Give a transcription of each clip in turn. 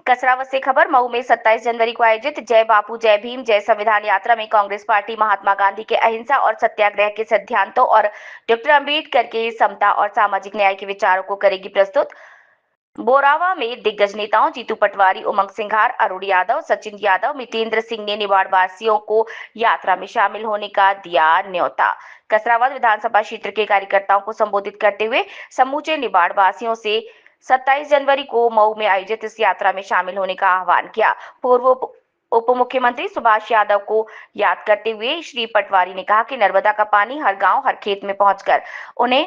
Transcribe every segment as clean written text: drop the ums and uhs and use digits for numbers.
कसरावत से खबर। मऊ में 27 जनवरी को आयोजित जय बापू जय भीम जय संविधान यात्रा में कांग्रेस पार्टी महात्मा गांधी के अहिंसा और सत्याग्रह के सिद्धांतों और डॉक्टर अंबेडकर के समता और सामाजिक न्याय के विचारों को करेगी प्रस्तुत। बोरावा में दिग्गज नेताओं जीतू पटवारी, उमंग सिंघार, अरुण यादव, सचिन यादव, मितेंद्र सिंह ने निवाड़ वासियों को यात्रा में शामिल होने का दिया न्योता। कसरावत विधानसभा क्षेत्र के कार्यकर्ताओं को संबोधित करते हुए समूचे निवाड़ वासियों से 27 जनवरी को मऊ में आयोजित इस यात्रा में शामिल होने का आह्वान किया। पूर्व उप मुख्यमंत्री सुभाष यादव को याद करते हुए श्री पटवारी ने कहा कि नर्मदा का पानी हर गांव हर खेत में पहुंचकर उन्हें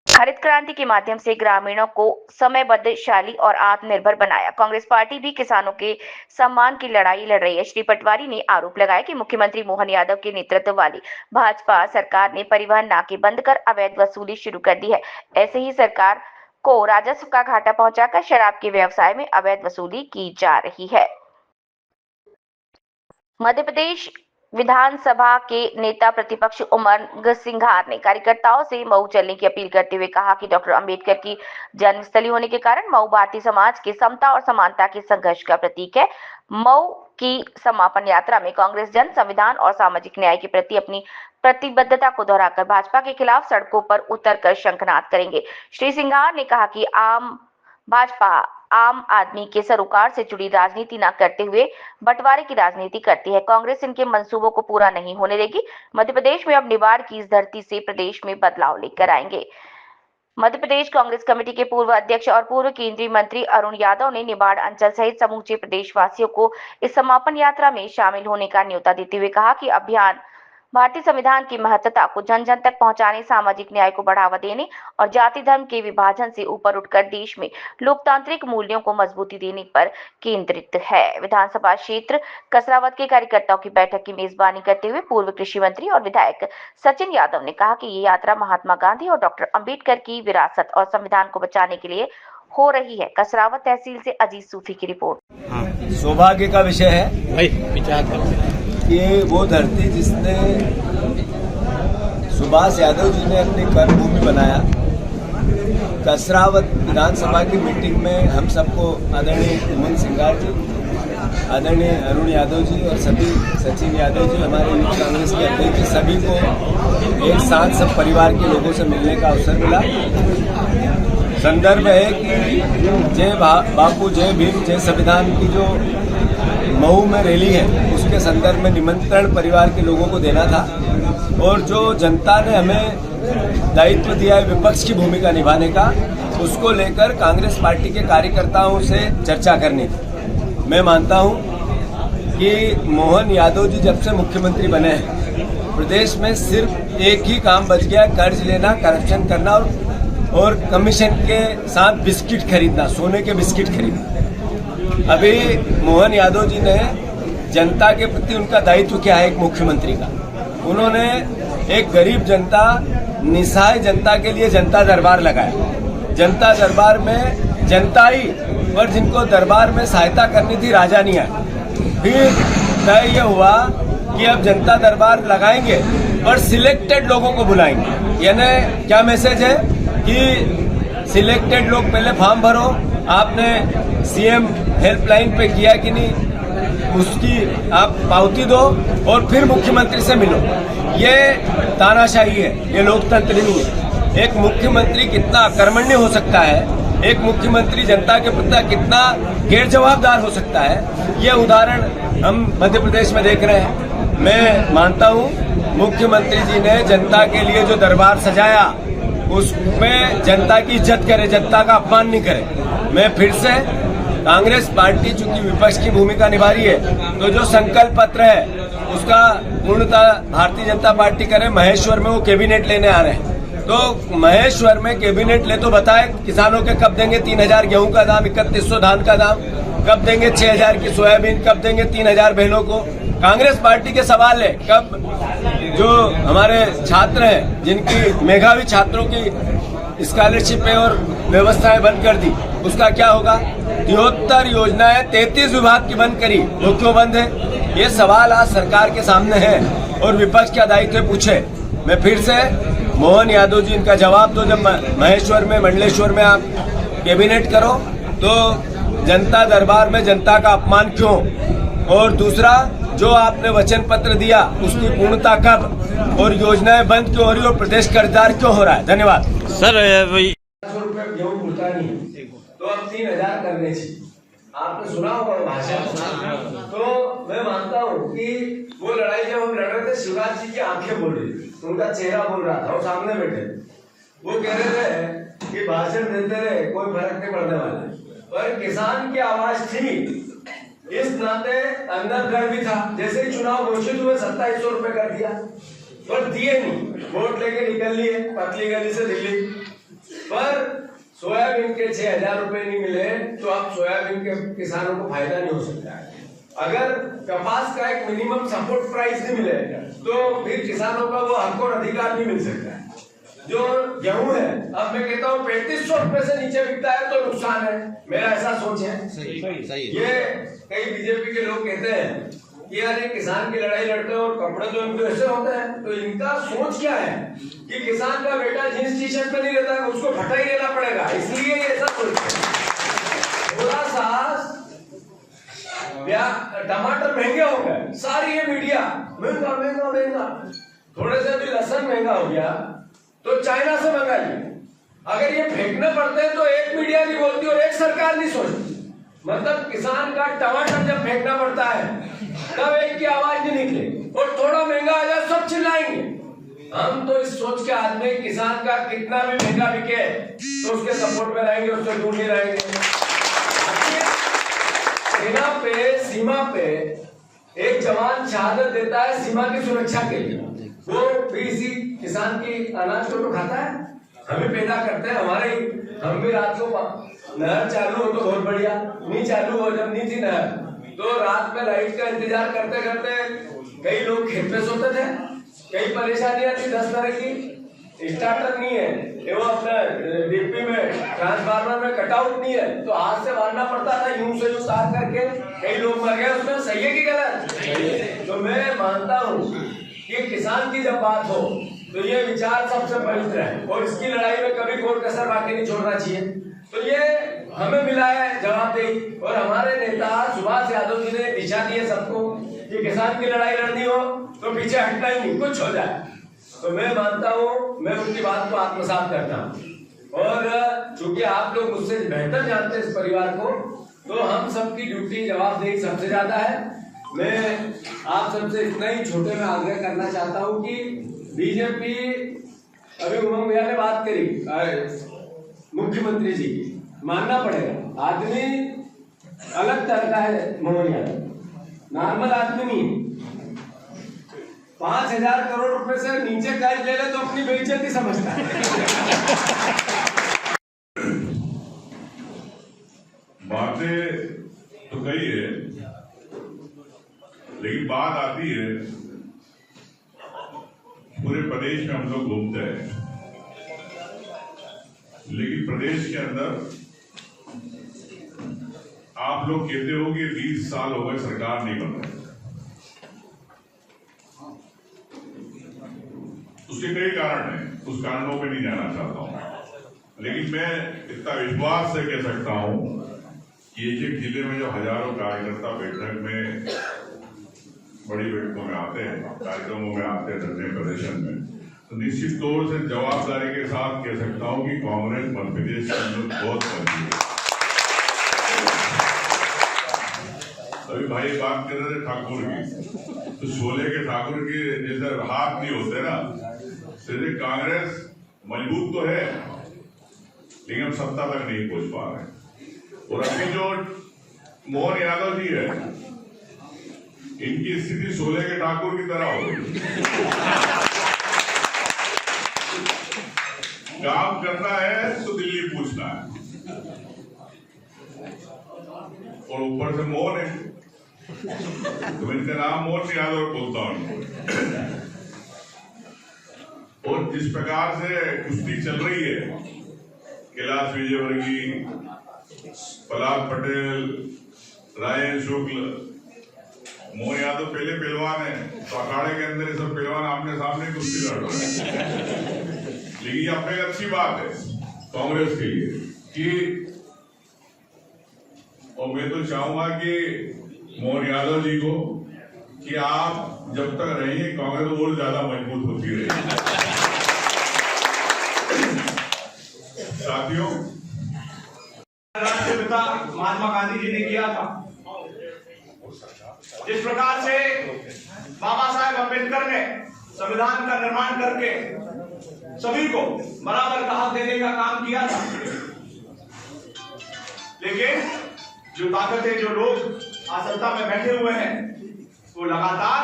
हरित क्रांति के माध्यम से ग्रामीणों को समयबद्धशाली और आत्मनिर्भर बनाया। कांग्रेस पार्टी भी किसानों के सम्मान की लड़ाई लड़ रही है। श्री पटवारी ने आरोप लगाया कि मुख्यमंत्री मोहन यादव के नेतृत्व वाली भाजपा सरकार ने परिवहन नाके बंद कर अवैध वसूली शुरू कर दी है। ऐसे ही सरकार को राजस्व का घाटा पहुंचाकर शराब के व्यवसाय में अवैध वसूली की जा रही है। मध्य प्रदेश विधानसभा के नेता प्रतिपक्ष उमंग सिंघार ने कार्यकर्ताओं से मऊ चलने की अपील करते हुए कहा कि डॉक्टर अंबेडकर की जन्मस्थली होने के कारण मऊ भारतीय समाज के समता और समानता के संघर्ष का प्रतीक है। मऊ की समापन यात्रा में कांग्रेस जन संविधान और सामाजिक न्याय के प्रति अपनी प्रतिबद्धता को दोहराकर भाजपा के खिलाफ सड़कों पर उतरकर शंखनाद करेंगे। श्री सिंघार ने कहा कि भाजपा आम आदमी के सरोकार से जुड़ी राजनीति न करते हुए बंटवारे की राजनीति करती है। कांग्रेस इनके मंसूबों को पूरा नहीं होने देगी। मध्य प्रदेश में अब निवाड़ की इस धरती से प्रदेश में बदलाव लेकर आएंगे। मध्य प्रदेश कांग्रेस कमेटी के पूर्व अध्यक्ष और पूर्व केंद्रीय मंत्री अरुण यादव ने निवाड़ अंचल सहित समूचे प्रदेशवासियों को इस समापन यात्रा में शामिल होने का न्योता देते हुए कहा कि अभियान भारतीय संविधान की महत्ता को जन जन तक पहुंचाने, सामाजिक न्याय को बढ़ावा देने और जाति धर्म के विभाजन से ऊपर उठकर देश में लोकतांत्रिक मूल्यों को मजबूती देने पर केंद्रित है। विधानसभा क्षेत्र कसरावत के कार्यकर्ताओं की बैठक की मेजबानी करते हुए पूर्व कृषि मंत्री और विधायक सचिन यादव ने कहा कि ये यात्रा महात्मा गांधी और डॉक्टर अंबेडकर की विरासत और संविधान को बचाने के लिए हो रही है। कसरावत तहसील से अजीत सूफी की रिपोर्ट। सौभाग्य का विषय है कि वो धरती जिसने सुभाष यादव जी ने अपनी कर्मभूमि बनाया। कसरावत विधानसभा की मीटिंग में हम सबको आदरणीय उमंग सिंघार जी, आदरणीय अरुण यादव जी और सभी सचिन यादव जी, हमारे यूथ कांग्रेस के अध्यक्ष, सभी को एक साथ सब परिवार के लोगों से मिलने का अवसर मिला। संदर्भ है कि जय बापू जय भीम जय संविधान की जो मऊ में रैली है उसके संदर्भ में निमंत्रण परिवार के लोगों को देना था और जो जनता ने हमें दायित्व दिया है विपक्ष की भूमिका निभाने का, उसको लेकर कांग्रेस पार्टी के कार्यकर्ताओं से चर्चा करनी थी। मैं मानता हूं कि मोहन यादव जी जब से मुख्यमंत्री बने हैं प्रदेश में सिर्फ एक ही काम बच गया, कर्ज लेना, करप्शन करना और कमीशन के साथ बिस्किट खरीदना, सोने के बिस्किट खरीदना। अभी मोहन यादव जी ने जनता के प्रति उनका दायित्व क्या है एक मुख्यमंत्री का, उन्होंने एक गरीब जनता, निसहाय जनता के लिए जनता दरबार लगाया। जनता दरबार में जनता ही पर जिनको दरबार में सहायता करनी थी राजा नहीं आए। फिर तय ये हुआ कि अब जनता दरबार लगाएंगे पर सिलेक्टेड लोगों को बुलाएंगे। यानी क्या मैसेज है कि सिलेक्टेड लोग पहले फॉर्म भरो, आपने सीएम हेल्पलाइन पे किया कि नहीं उसकी आप पावती दो और फिर मुख्यमंत्री से मिलो। ये तानाशाही है, ये लोकतंत्र नहीं है। एक मुख्यमंत्री कितना अकर्मण्य हो सकता है, एक मुख्यमंत्री जनता के प्रति कितना गैर जवाबदार हो सकता है, ये उदाहरण हम मध्य प्रदेश में देख रहे हैं। मैं मानता हूँ मुख्यमंत्री जी ने जनता के लिए जो दरबार सजाया उसमें जनता की इज्जत करे, जनता का अपमान नहीं करे। मैं फिर से कांग्रेस पार्टी चूंकि विपक्ष की भूमिका निभा रही है तो जो संकल्प पत्र है उसका पूर्णतः भारतीय जनता पार्टी करे। महेश्वर में वो कैबिनेट लेने आ रहे हैं तो महेश्वर में कैबिनेट ले तो बताए किसानों के कब देंगे 3000 गेहूं का दाम, 3100 धान का दाम, कब देंगे 6000 की सोयाबीन, कब देंगे 3000 बहनों को। कांग्रेस पार्टी के सवाल है कब जो हमारे छात्र हैं जिनकी मेधावी छात्रों की स्कॉलरशिप है और व्यवस्थाएं बंद कर दी उसका क्या होगा। 73 योजनाएं 33 विभाग की बंद करी, वो क्यों बंद है? ये सवाल आज सरकार के सामने है और विपक्ष क्या दायित्व पूछे। मैं फिर से मोहन यादव जी इनका जवाब दो। जब महेश्वर में मंडलेश्वर में आप कैबिनेट करो तो जनता दरबार में जनता का अपमान क्यों? और दूसरा, जो आपने वचन पत्र दिया उसकी पूर्णता कब? और योजनाएं बंद क्यों हो रही और प्रदेश कर्जदार क्यों हो रहा है? धन्यवाद सर। 100 रुपए गेहूं पूछता नहीं तो अब 3000 करने चाहिए। आपने सुना होगा भाषण। तो मैं मानता हूँ कि वो लड़ाई जब हम लड़ रहे थे, शिवराज जी की आंखें बोल रही थी, उनका चेहरा बोल रहा था, वो सामने बैठे वो कह रहे थे कि भाषण देते रहे, कोई फर्क नहीं पड़ने वाला। पर किसान की आवाज थी, इस नाते अंदर डर भी था। जैसे ही चुनाव घोषित हुए 2700 रुपए कर दिया, पर दिए नहीं, वोट लेके निकल लिए पतली गली से दिल्ली। पर सोयाबीन के 6000 रुपए नहीं मिले तो अब सोयाबीन के किसानों को फायदा नहीं हो सकता है। अगर कपास का एक मिनिमम सपोर्ट प्राइस नहीं मिले तो फिर किसानों का वो हक और अधिकार नहीं मिल सकता है। जो गेहूं है, अब मैं कहता हूँ 3500 रुपए से नीचे बिकता है तो नुकसान है, मेरा ऐसा सोच है। सही। ये कई बीजेपी के लोग कहते हैं कि यार ये किसान की लड़ाई लड़ते हैं और कपड़े तो इनको ऐसे होते हैं। तो इनका सोच क्या है कि किसान का बेटा जींस टी शर्ट में नहीं रहता है, उसको फटा ही लेना पड़ेगा, इसलिए ये ऐसा सोचते हैं। थोड़ा सा टमाटर महंगे हो गए, सारी ये मीडिया महंगा महंगा महंगा, थोड़े से भी लहसुन महंगा हो गया तो चाइना से मंगा लिया। अगर ये फेंकने पड़ते हैं तो एक मीडिया नहीं बोलती और एक सरकार नहीं सोचती। मतलब किसान का टमाटर जब फेंकना पड़ता है तब एक की आवाज नहीं निकले, और थोड़ा महंगा आ जाए सब चिल्लाएंगे। हम तो इस सोच के आदमी, किसान का कितना भी महंगा बिके तो उसके सपोर्ट में रहेंगे, उससे दूर नहीं रहेंगे। सेना पे, सीमा पे एक जवान शहादत देता है सीमा की सुरक्षा के लिए, वो भी इसी किसान की अनाज को तो खाता है, हमें पैदा करते हैं। हमारे हम भी रात को नहर चालू हो तो बहुत बढ़िया, नहीं चालू हो, जब नहीं थी नहर तो रात में लाइट का इंतजार करते करते कई लोग खेत में सोते थे। कई परेशानियां थी 10 तरह की, स्टार्टर नहीं है, वो अपना डीपी में ट्रांसफार्मर में कटआउट नहीं है तो हाथ से मारना पड़ता था, यूं से यूं तार करके। कई लोग मर गए उसमें, सही है कि गलत? तो मैं मानता हूँ कि किसान की जब बात हो तो ये विचार सबसे पवित्र है और इसकी लड़ाई में कभी कोई कसर बाकी नहीं छोड़ना चाहिए। तो ये हमें मिला है जवाबदेही, और हमारे नेता सुभाष यादव जी ने दिशा दी है सबको कि किसान की लड़ाई लड़नी हो तो पीछे हटना ही नहीं, कुछ हो जाए। तो मैं मानता हूँ, मैं उनकी बात को आत्मसात करता हूँ। और चूंकि आप लोग मुझसे बेहतर जानते हैं इस परिवार को, तो हम सबकी ड्यूटी जवाबदेही सबसे ज्यादा है। मैं आप सबसे इतना ही छोटे में आग्रह करना चाहता हूँ कि बीजेपी, अभी उमंग भैया ने बात करी मुख्यमंत्री जी की, मानना पड़ेगा आदमी अलग तरह का है। मोहन यादव नॉर्मल आदमी नहीं, 5000 करोड़ रुपए से नीचे कर्ज ले ले तो अपनी बेइज्जती समझता है। बातें तो कही है, लेकिन बात आती है पूरे प्रदेश में हम लोग घूमते हैं, लेकिन प्रदेश के अंदर आप लोग कहते हो कि 20 साल हो गए सरकार नहीं बन रही। उसके कई कारण हैं, उस कारणों पे नहीं जाना चाहता हूं, लेकिन मैं इतना विश्वास से कह सकता हूं कि एक जिले में जो हजारों कार्यकर्ता बैठक में, बड़ी बैठकों में आते हैं, कार्यक्रमों में आते हैं, धरने प्रदर्शन में, तो निश्चित तौर से जवाबदारी के साथ कह सकता हूं कि कांग्रेस मध्य प्रदेश के अंदर बहुत करती है। अभी भाई बात कर रहे थे ठाकुर की, तो शोले के ठाकुर के जैसे हाथ नहीं होते ना, जैसे कांग्रेस मजबूत तो है लेकिन हम सत्ता तक नहीं पहुंच पा रहे। और अभी जो मोहन यादव जी है, इनकी स्थिति शोले के ठाकुर की तरह हो गई। काम करना है तो दिल्ली पूछना है, और ऊपर से मोहन है, तो इनका नाम मोहन यादव बोलता हूं। और जिस प्रकार से कुश्ती चल रही है, कैलाश विजयवर्गीय, पलाश पटेल, रायन शुक्ल, मोहन यादव पहले पहलवान है, तो अखाड़े के अंदर सब पहलवान आमने सामने कुश्ती लड़ रहे हैं। लेकिन ये अपने अच्छी बात है कांग्रेस के लिए कि, और मैं तो चाहूंगा कि मोहन यादव जी को कि आप जब तक रहेंगे कांग्रेस और ज्यादा मजबूत होती रहेगी। साथियों, राष्ट्रपिता महात्मा गांधी जी ने किया था, जिस प्रकार से बाबा साहेब अम्बेडकर ने संविधान का निर्माण करके सभी को बराबर का हक देने का काम किया था, लेकिन जो ताकतें, जो लोग आज सत्ता में बैठे हुए हैं, वो लगातार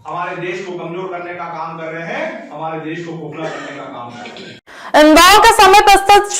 हमारे देश को कमजोर करने का काम कर रहे हैं, हमारे देश को खोखला करने का काम कर रहे हैं। इंदौर का समय प्रस्तुत